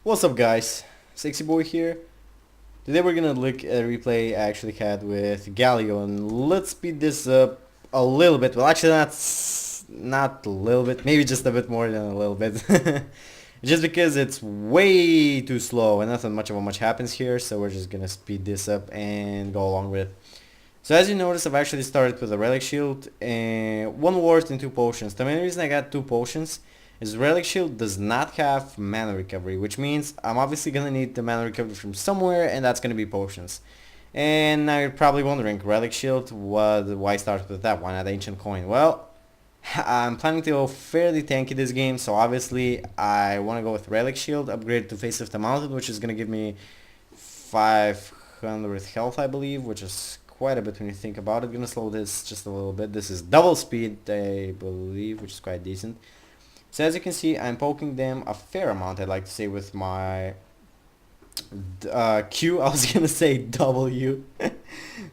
What's up guys, Sexy Boy here. Today we're gonna look at a replay I actually had with Galio, and let's speed this up a little bit. Well, actually not a little bit, maybe just a bit more than a little bit. Just because it's way too slow and nothing much happens here, so we're just gonna speed this up and go along with it. So as you notice, I've actually started with a relic shield and one ward and two potions. The main reason I got two potions is relic shield does not have mana recovery, which means I'm obviously gonna need the mana recovery from somewhere, and that's gonna be potions. And now you're probably wondering, relic shield, why start with that? Why not ancient coin? Well, I'm planning to go fairly tanky this game, so obviously I want to go with relic shield, upgrade to face of the mountain, which is gonna give me 500 health, I believe, which is quite a bit when you think about it. Gonna slow this just a little bit. This is double speed, I believe, which is quite decent. So as you can see, I'm poking them a fair amount, I'd like to say, with my Q. I was gonna say W.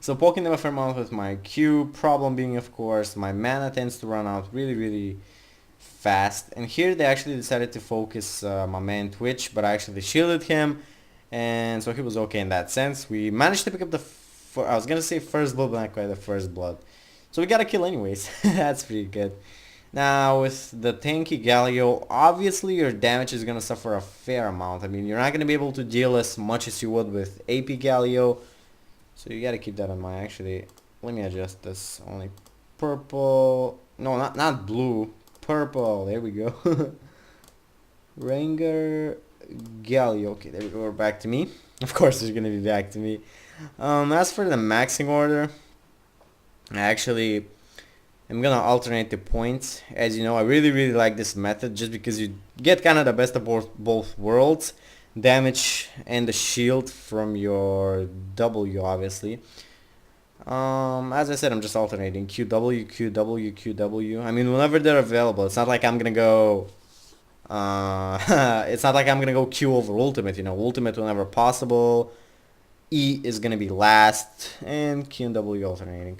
So poking them a fair amount with my Q. Problem being, of course, my mana tends to run out really fast. And here they actually decided to focus my man Twitch, but I actually shielded him, and so he was okay in that sense. We managed to pick up the I was gonna say first blood, but not quite the first blood. So we got a kill anyways. That's pretty good. Now with the Tanky Galio, obviously your damage is gonna suffer a fair amount. I mean, you're not gonna be able to deal as much as you would with AP Galio, so you gotta keep that in mind. Actually, let me adjust this. Only purple. No, not blue. Purple. There we go. Ranger Galio. Okay, there we go. We're back to me. Of course, it's gonna be back to me. As for the maxing order, I'm gonna alternate the points. As you know, I really like this method just because you get kind of the best of both worlds, damage and the shield from your W, obviously. As I said, I'm just alternating QW, QW, QW. I mean, whenever they're available. It's not like I'm gonna go it's not like I'm gonna go Q over ultimate, you know. Ultimate whenever possible, E is gonna be last, and Q and W alternating.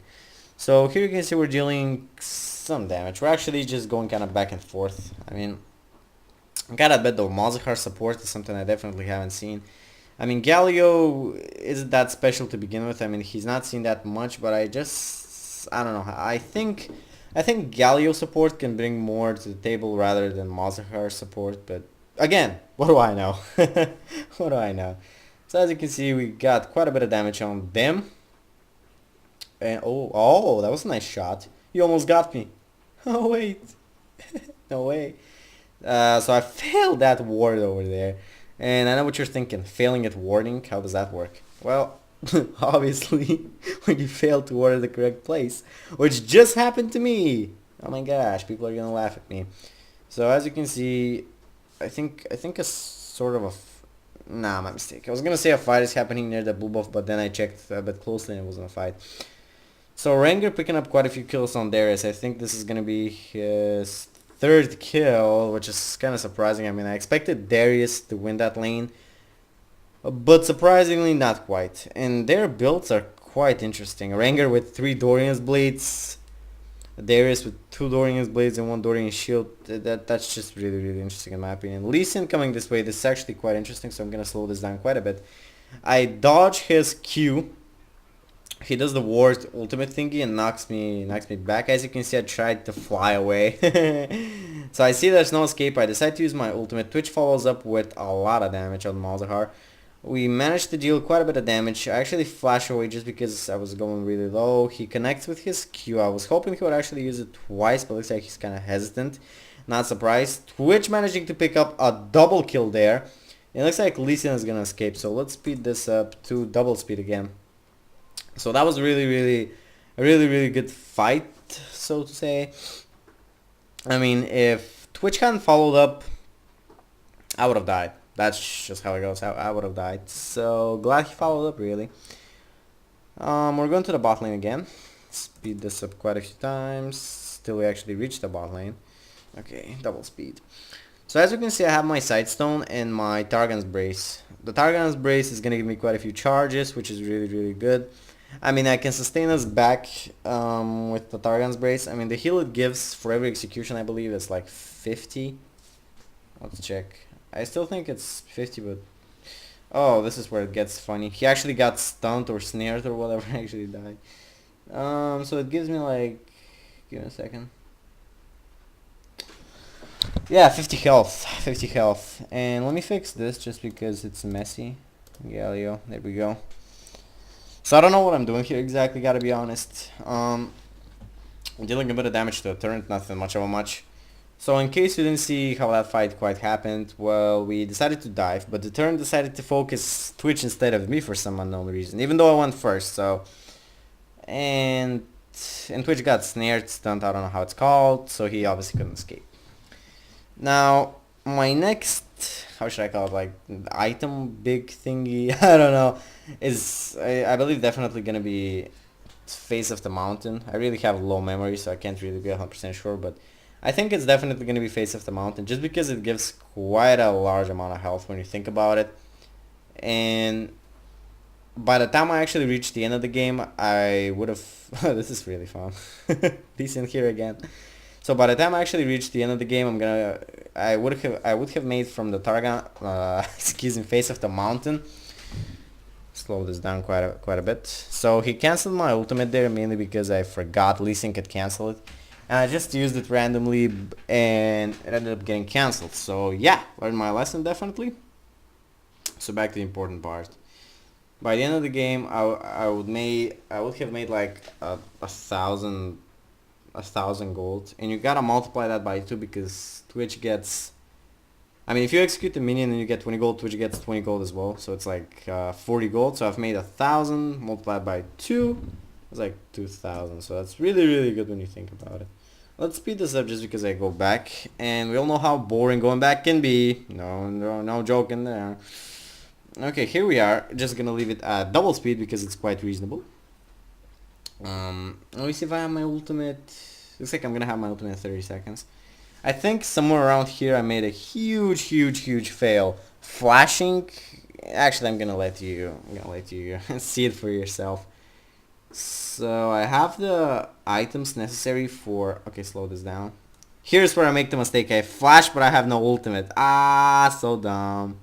So here you can see we're dealing some damage. We're actually just going kind of back and forth. I mean, I gotta admit though, Mazahar support is something I definitely haven't seen. I mean, Galio isn't that special to begin with. I mean, he's not seen that much, but I don't know. I think Galio support can bring more to the table rather than Mazahar support. But again, what do I know? What do I know? So as you can see, we got quite a bit of damage on them. And oh, that was a nice shot. You almost got me. Oh wait, no way. So I failed that ward over there, and I know what you're thinking. Failing at warding, how does that work? Well, obviously, when you fail to ward at the correct place, which just happened to me. Oh my gosh, people are gonna laugh at me. So as you can see, I think a sort of a nah, my mistake. I was gonna say a fight is happening near the blue buff, but then I checked a bit closely and it wasn't a fight. So Ranger picking up quite a few kills on Darius. I think this is gonna be his third kill, which is kind of surprising. I mean, I expected Darius to win that lane, but surprisingly not quite. And their builds are quite interesting. Ranger with 3 Dorian's Blades, Darius with 2 Dorian's Blades and 1 Dorian Shield. That's just really interesting in my opinion. Lee Sin coming this way, this is actually quite interesting, so I'm gonna slow this down quite a bit. I dodge his Q. He does the ward ultimate thingy and knocks me back. As you can see, I tried to fly away. So I see there's no escape. I decide to use my ultimate. Twitch follows up with a lot of damage on Malzahar. We managed to deal quite a bit of damage. I actually flash away just because I was going really low. He connects with his Q. I was hoping he would actually use it twice, but looks like he's kind of hesitant. Not surprised. Twitch managing to pick up a double kill there. It looks like Lee Sin is gonna escape, so let's speed this up to double speed again. So that was a really good fight, so to say. I mean, if Twitch hadn't followed up, I would have died. That's just how it goes. I would have died. So glad he followed up, really. We're going to the bot lane again. Speed this up quite a few times till we actually reach the bot lane. Okay, double speed. So as you can see, I have my Sightstone and my Targon's Brace. The Targon's Brace is gonna give me quite a few charges, which is really good. I mean, I can sustain us back with the Targon's Brace. I mean, the heal it gives for every execution, I believe, is like 50. Let's check. I still think it's 50, but... Oh, this is where it gets funny. He actually got stunned or snared or whatever, actually died. So it gives me like... Give me a second. Yeah, 50 health. 50 health. And let me fix this just because it's messy. Galio, there we go. So I don't know what I'm doing here exactly, gotta be honest. I'm dealing a bit of damage to a turret, nothing much of a much. So in case you didn't see how that fight quite happened, well, we decided to dive, but the turret decided to focus Twitch instead of me for some unknown reason, even though I went first, so... And Twitch got snared, stunned, I don't know how it's called, so he obviously couldn't escape. Now, my next, how should I call it, like, item big thingy, I don't know, is, I believe definitely gonna be Face of the Mountain. I really have low memory, so I can't really be 100% sure, but I think it's definitely gonna be Face of the Mountain, just because it gives quite a large amount of health when you think about it. And by the time I actually reached the end of the game, I would have... this is really fun. Decent here again. So by the time I actually reached the end of the game, I would have made from the target, excuse me, Face of the Mountain. Slow this down quite a bit. So he cancelled my ultimate there mainly because I forgot Lee Sin could cancel it, and I just used it randomly, and it ended up getting cancelled. So yeah, learned my lesson definitely. So back to the important part. By the end of the game, I would have made like a thousand gold, and you gotta multiply that by 2 because Twitch gets... I mean, if you execute the minion and you get 20 gold, Twitch gets 20 gold as well, so it's like 40 gold. So I've made 1,000 multiplied by 2, it's like 2,000. So that's really good when you think about it. Let's speed this up just because I go back, and we all know how boring going back can be. No joke in there. Okay, here we are. Just gonna leave it at double speed because it's quite reasonable. Let me see if I have my ultimate. Looks like I'm gonna have my ultimate in 30 seconds. I think somewhere around here I made a huge fail. Flashing. Actually, I'm gonna let you see it for yourself. So I have the items necessary for... Okay, slow this down. Here's where I make the mistake. I flash, but I have no ultimate. Ah, so dumb.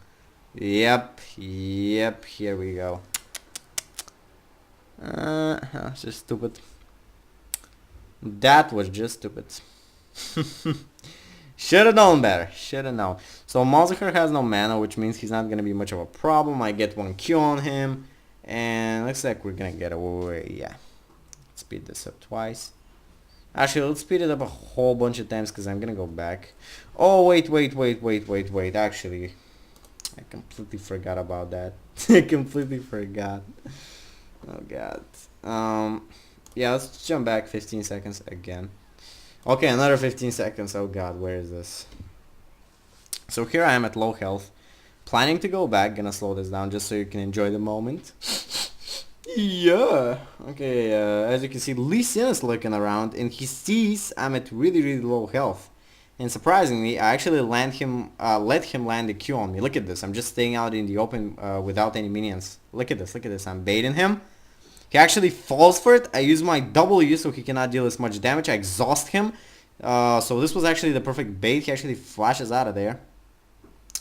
Yep, here we go. It's just stupid. That was just stupid. Should've known better. Should've known. So Malzahar has no mana, which means he's not gonna be much of a problem. I get 1 Q on him, and looks like we're gonna get away. Yeah. Speed this up twice. Actually, let's speed it up a whole bunch of times because I'm gonna go back. Oh wait. Actually, I completely forgot about that. I completely forgot. Oh god. Yeah, let's jump back 15 seconds again. Okay, another 15 seconds. Oh god, where is this? So here I am at low health, planning to go back. Gonna slow this down just so you can enjoy the moment. Yeah. Okay, as you can see, Lee Sin is looking around and he sees I'm at really low health. And surprisingly, I actually let him land a Q on me. Look at this. I'm just staying out in the open without any minions. Look at this. I'm baiting him. He actually falls for it. I use my W so he cannot deal as much damage. I exhaust him. So this was actually the perfect bait. He actually flashes out of there.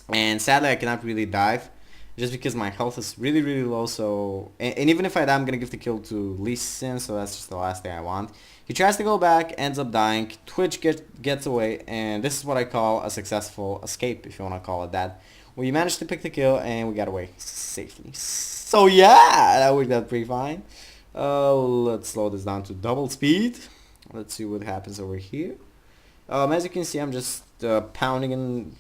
And sadly, I cannot really dive, just because my health is really low. So, and even if I die, I'm gonna give the kill to Lee Sin. So that's just the last thing I want. He tries to go back, ends up dying. Twitch gets away, and this is what I call a successful escape, if you wanna call it that. We managed to pick the kill, and we got away safely. So yeah, that worked out pretty fine. Let's slow this down to double speed. Let's see what happens over here. As you can see, I'm just pounding and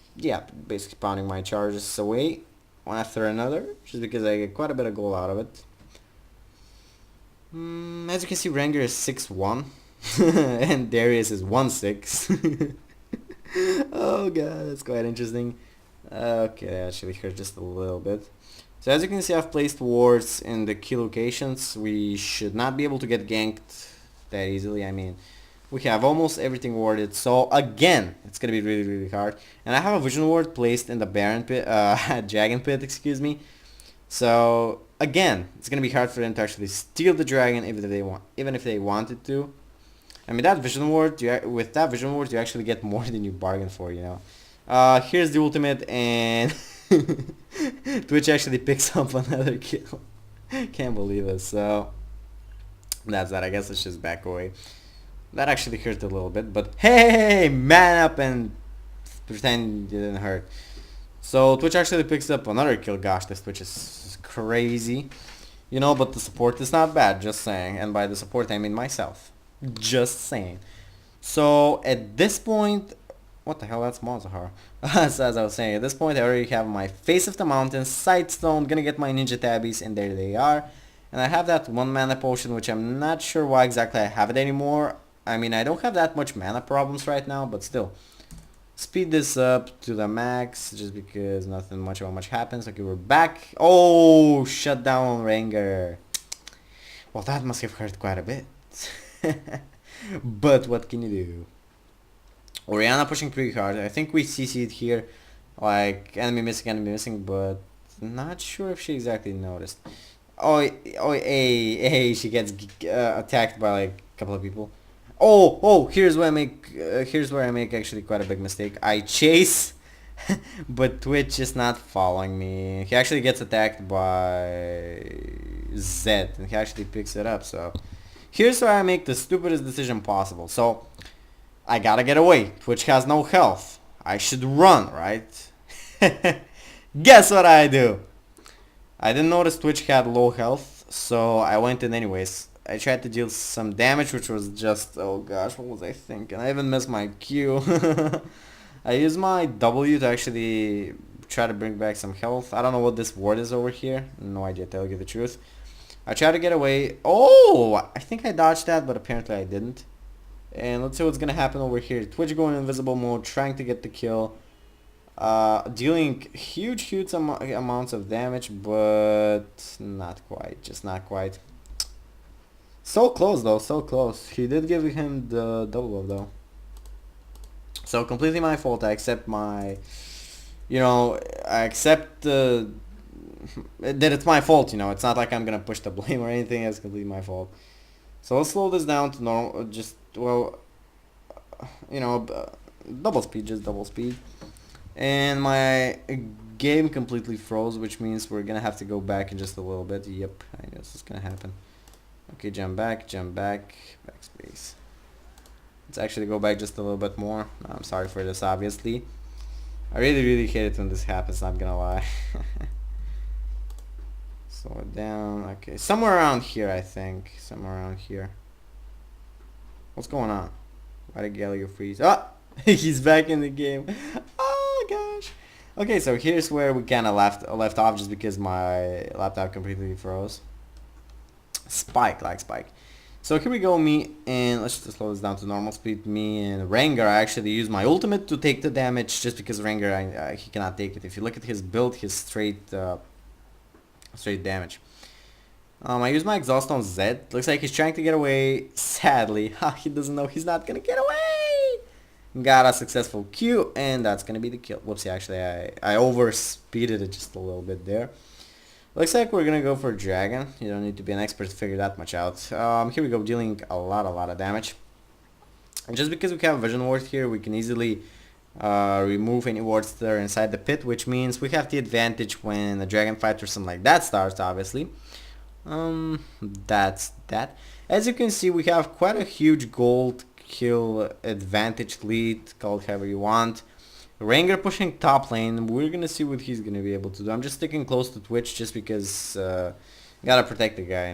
basically pounding my charges away one after another, just because I get quite a bit of gold out of it. As you can see, Ranger is 6-1 and Darius is 1-6. Oh god, that's quite interesting. Okay, that actually hurt just a little bit. So as you can see, I've placed wards in the key locations. We should not be able to get ganked that easily. I mean, we have almost everything warded. So again, it's gonna be really hard. And I have a vision ward placed in the Baron pit, dragon pit, excuse me. So again, it's gonna be hard for them to actually steal the dragon even if they wanted to. I mean, that vision ward, with that vision ward, you actually get more than you bargained for, you know. Here's the ultimate, and Twitch actually picks up another kill. Can't believe it. So that's that. I guess let's just back away. That actually hurt a little bit, but hey, man up and pretend it didn't hurt. So Twitch actually picks up another kill. Gosh, this Twitch is crazy. You know, but the support is not bad, just saying. And by the support, I mean myself. Just saying. So at this point, what the hell, that's Mazahar. So as I was saying, at this point I already have my Face of the Mountain, Sightstone, gonna get my Ninja Tabbies, and there they are. And I have that 1 mana potion, which I'm not sure why exactly I have it anymore. I mean, I don't have that much mana problems right now, but still. Speed this up to the max, just because nothing much happens. Okay, we're back. Oh, shut down Ranger. Well, that must have hurt quite a bit. But what can you do? Oriana pushing pretty hard. I think we CC'd here, like enemy missing, but not sure if she exactly noticed. Oh, hey, she gets attacked by like a couple of people. Oh, here's where I make actually quite a big mistake. I chase, but Twitch is not following me. He actually gets attacked by Zed, and he actually picks it up. So here's where I make the stupidest decision possible. So I gotta get away. Twitch has no health. I should run, right? Guess what I do? I didn't notice Twitch had low health, so I went in anyways. I tried to deal some damage, which was just, oh gosh, what was I thinking? I even missed my Q. I used my W to actually try to bring back some health. I don't know what this ward is over here. No idea, to tell you the truth. I tried to get away. Oh, I think I dodged that, but apparently I didn't. And let's see what's gonna happen over here. Twitch going invisible mode, trying to get the kill. Dealing huge amounts of damage, but not quite, just not quite. So close though, so close. He did give him the double though. So completely my fault. I accept my, I accept that it's my fault. It's not like I'm gonna push the blame or anything. It's completely my fault. So let's slow this down to normal. Just double speed, just double speed. And my game completely froze, which means we're gonna have to go back in just a little bit. Yep, I know this is gonna happen. Okay, jump back, backspace. Let's actually go back just a little bit more. I'm sorry for this, obviously. I really hate it when this happens, not gonna lie. Slow it down. Okay, somewhere around here, I think. Somewhere around here. What's going on? Why did Galio freeze? Oh! He's back in the game. Oh, gosh. Okay, so here's where we kind of left off just because my laptop completely froze. Spike. So here we go, and let's just slow this down to normal speed. Me and Rengar, I actually use my ultimate to take the damage just because Rengar, he cannot take it. If you look at his build, his straight damage. I use my exhaust on Zed. Looks like he's trying to get away. Sadly, he doesn't know he's not gonna get away. Got a successful Q, and that's gonna be the kill. Whoopsie, actually I overspeeded it just a little bit there. Looks like we're gonna go for Dragon. You don't need to be an expert to figure that much out. Here we go, dealing a lot of damage. And just because we have Vision Ward here, we can easily remove any wards that are inside the pit, which means we have the advantage when a Dragon fight or something like that starts, obviously. That's that. As you can see, we have quite a huge gold kill advantage lead, call it however you want. Rengar pushing top lane. We're gonna see what he's gonna be able to do. I'm just sticking close to Twitch just because gotta protect the guy,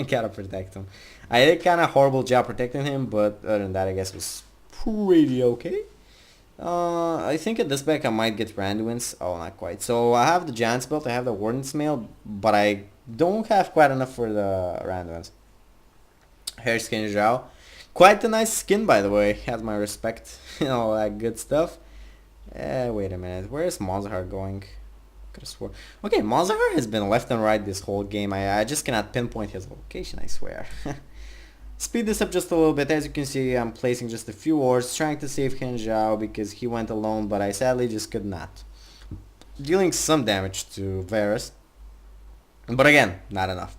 gotta protect him. I did kinda horrible job protecting him, but other than that I guess it was pretty okay. I think at this back I might get Randuin's. Oh, not quite. So I have the Giant's belt, I have the Warden's mail, but I don't have quite enough for the Randuin's. Hair skin Zhao. Quite a nice skin, by the way. Has my respect. All that good stuff. Wait a minute. Where is Mazahar going? Could've swore. Okay, Mazahar has been left and right this whole game. I just cannot pinpoint his location, I swear. Speed this up just a little bit. As you can see, I'm placing just a few wards, trying to save Hin Zhao because he went alone, but I sadly just could not. Dealing some damage to Varus, but again, not enough.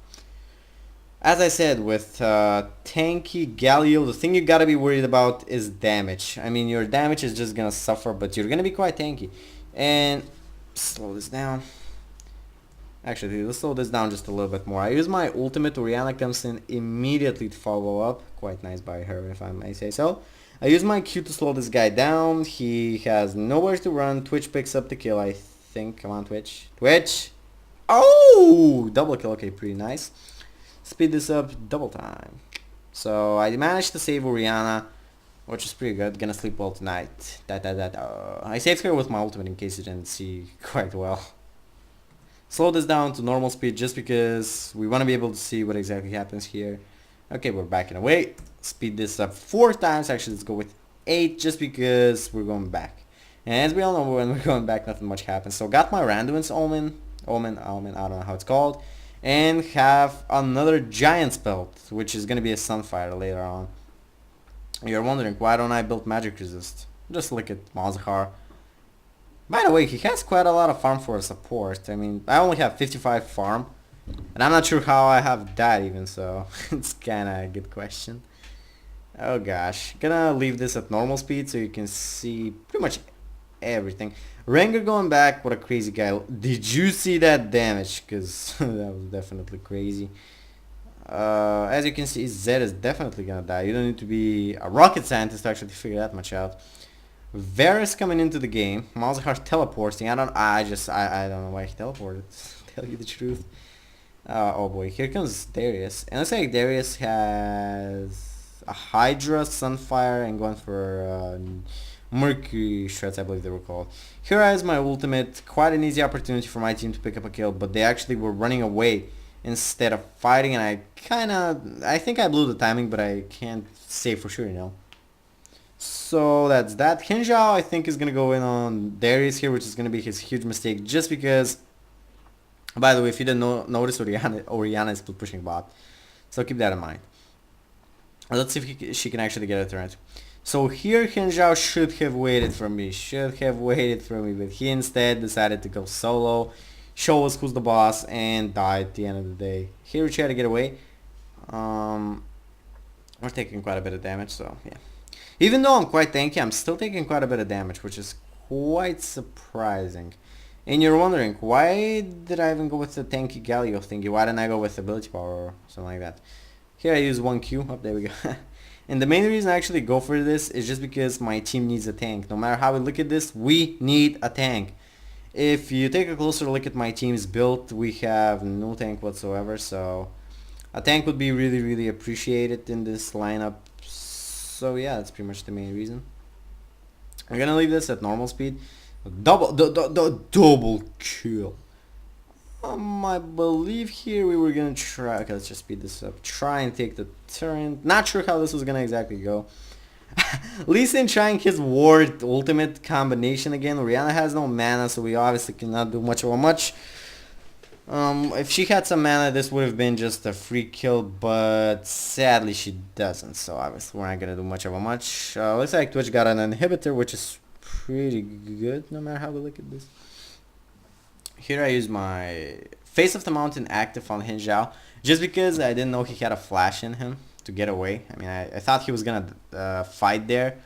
As I said, with Tanky Galio, the thing you gotta be worried about is damage. I mean, your damage is just gonna suffer, but you're gonna be quite tanky. And slow this down. Actually, let's slow this down just a little bit more. I use my ultimate. Orianna comes in immediately to follow up. Quite nice by her, if I may say so. I use my Q to slow this guy down. He has nowhere to run. Twitch picks up the kill, I think. Come on, Twitch. Twitch! Oh! Double kill. Okay, pretty nice. Speed this up double time. So I managed to save Orianna, which is pretty good. Gonna sleep well tonight. I saved her with my ultimate in case you didn't see quite well. Slow this down to normal speed just because we want to be able to see what exactly happens here. Okay, we're backing away. Speed this up 4 times. Actually, let's go with 8 just because we're going back. And as we all know, when we're going back, nothing much happens. So got my randomness omen, I don't know how it's called. And have another giant spell, which is going to be a sunfire later on. You're wondering, why don't I build magic resist? Just look at Malzahar. By the way, he has quite a lot of farm for support. I mean, I only have 55 farm. And I'm not sure how I have that even, so it's kinda a good question. Oh gosh. Gonna leave this at normal speed so you can see pretty much everything. Rengar going back, what a crazy guy. Did you see that damage? Because that was definitely crazy. As you can see, Zed is definitely gonna die. You don't need to be a rocket scientist to actually figure that much out. Varus coming into the game. Malzahar teleporting. I don't know why he teleported. To tell you the truth. Oh boy, here comes Darius. And looks like Darius has a Hydra, Sunfire, and going for Mercury Shreds, I believe they were called. Here is my ultimate. Quite an easy opportunity for my team to pick up a kill, but they actually were running away instead of fighting, and I think I blew the timing, but I can't say for sure, you know. So that's that. Hinjao, I think, is going to go in on Darius here, which is going to be his huge mistake, just because, by the way, if you didn't notice, Orianna is still pushing bot. So keep that in mind. Let's see if she can actually get a turret. So here Hinjao should have waited for me, but he instead decided to go solo, show us who's the boss, and die at the end of the day. Here we try to get away. We're taking quite a bit of damage, so yeah. Even though I'm quite tanky, I'm still taking quite a bit of damage, which is quite surprising. And you're wondering, why did I even go with the Tanky Galio thingy? Why didn't I go with ability power or something like that? Here I use 1Q. Oh, there we go. And the main reason I actually go for this is just because my team needs a tank. No matter how we look at this, we need a tank. If you take a closer look at my team's build, we have no tank whatsoever. So a tank would be really, really appreciated in this lineup. So yeah, that's pretty much the main reason. I'm gonna leave this at normal speed. Double kill. I believe here we were gonna try. Okay, let's just speed this up. Try and take the turn. Not sure how this was gonna exactly go. Lee Sin trying his ward ultimate combination again. Orianna has no mana, so we obviously cannot do much of a much. If she had some mana, this would have been just a free kill, but sadly she doesn't, so obviously we're not gonna do much of a much. Looks like Twitch got an inhibitor, which is pretty good, no matter how we look at this. Here I use my Face of the Mountain active on Hinjao, just because I didn't know he had a flash in him to get away. I mean, I thought he was gonna fight there,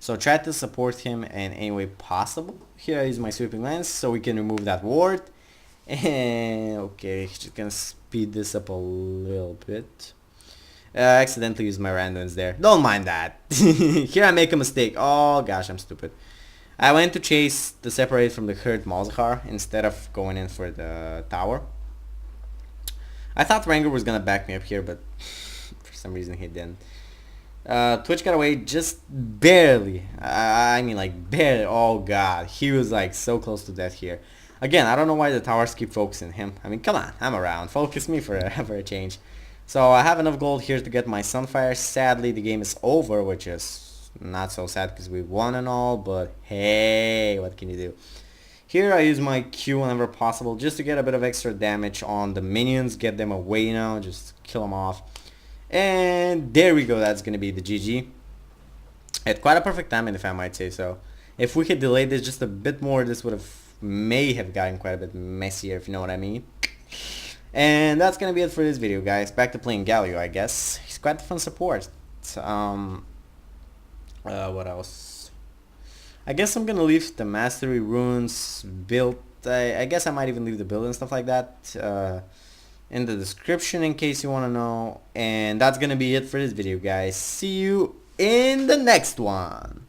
so tried to support him in any way possible. Here I use my Sweeping Lens, so we can remove that ward. And okay, just gonna speed this up a little bit. I accidentally used my randoms there. Don't mind that. Here I make a mistake. Oh gosh, I'm stupid. I went to chase the separate from the hurt Malzahar instead of going in for the tower. I thought Rengar was gonna back me up here, but for some reason he didn't. Twitch got away just barely. I mean like barely. Oh god, he was like so close to death here. Again, I don't know why the towers keep focusing him. I mean, come on, I'm around. Focus me for a change. So I have enough gold here to get my Sunfire. Sadly, the game is over, which is not so sad because we won and all, but hey, what can you do? Here I use my Q whenever possible just to get a bit of extra damage on the minions, get them away now, just kill them off. And there we go, that's going to be the GG. At quite a perfect timing, if I might say so. If we had delayed this just a bit more, this would have may have gotten quite a bit messier, if you know what I mean. And that's gonna be it for this video, guys. Back to playing Galio, I guess. He's quite a fun support. What else? I guess I'm gonna leave the mastery runes built. I guess I might even leave the build and stuff like that in the description in case you want to know. And that's gonna be it for this video, guys. See you in the next one.